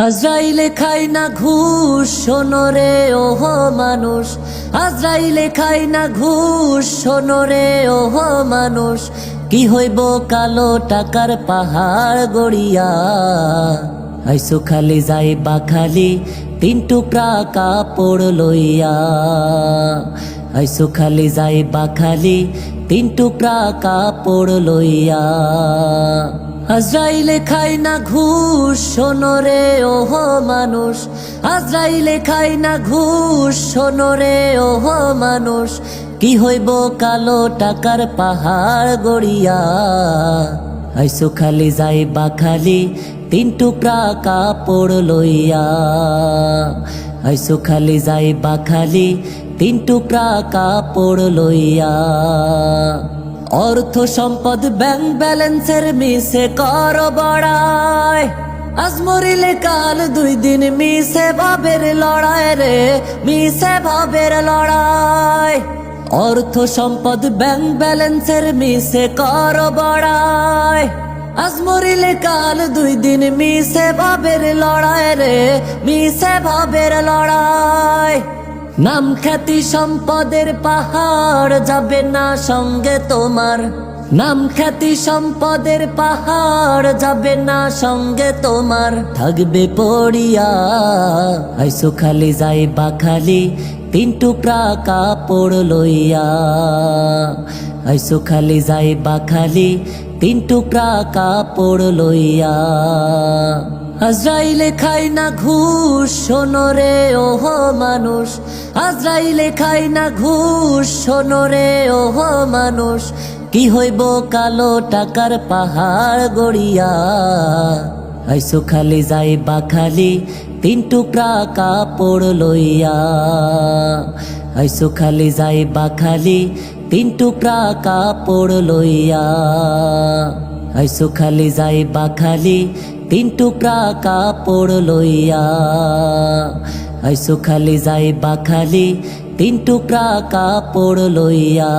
আজরাইলে খায় না ঘুষ, শোনো রে ওহো মানুষ। আজরাইলে খায় না ঘুষ, শোনো রে ওহো মানুষ। কি হইব কালো টাকার পাহাড় গড়িয়া, আইসো খালি যাইবা খালি তিন টুকরা কাপড় লইয়া। আইসো খালি যাইবা খালি তিন টুকরা কাপড় লইয়া। আজরাইলে খায় না ঘুষ, শোনো রে ওহো মানুষ। আজরাইলে খায় না ঘুষ, শোনো রে ওহো মানুষ। কি হইব কালো টাকার পাহাড় গড়িয়া, আইসো খালি যাইবা খালি তিন টুকরা কাপড় লইয়া। আইসো খালি যাইবা খালি তিন টুকরা কাপড় লইয়া। অর্থ সম্পদ ব্যাংক ব্যালেন্সের মিশে কর বড়াই, আজ মরিলে কাল দুই দিন মিশে ভাবের লড়াই রে, মিশে ভাবের লড়াই। অর্থ সম্পদ ব্যাংক ব্যালেন্সের মিশে কর বড়াই, আজ মরিলে কাল দুই দিন মিশে ভাবের লড়াই রে, মিশে ভাবের লড়াই। নাম খ্যাতি সম্পদের পাহাড় যাবে না সঙ্গে তোমার, নাম খ্যাতি সম্পদের পাহাড় যাবে না সঙ্গে তোমার, থাকবে পড়িয়া। আইসো খালি যাইবা খালি তিন টুকরা কাপড় লইয়া। আইসো খালি যাইবা খালি তিন টুকরা কাপড় লইয়া। আজরাইলে খায় না ঘুষ, শোনো রে ওহো মানুষ। আজরাইলে খায় না ঘুষ, শোনো রে ওহো মানুষ। কি হইব কালো টাকার পাহাড় গড়িয়া, আইসো খালি যাইবা খালি তিন টুকরা কাপড় লইয়া। আইসো খালি যাইবা খালি তিন টুকরা কাপড় লইয়া। আইসো খালি যাইবা খালি তিন টুকরা কাপড় লইয়া। আইসো খালি যাইবা খালি তিন টুকরা কাপড় লইয়া।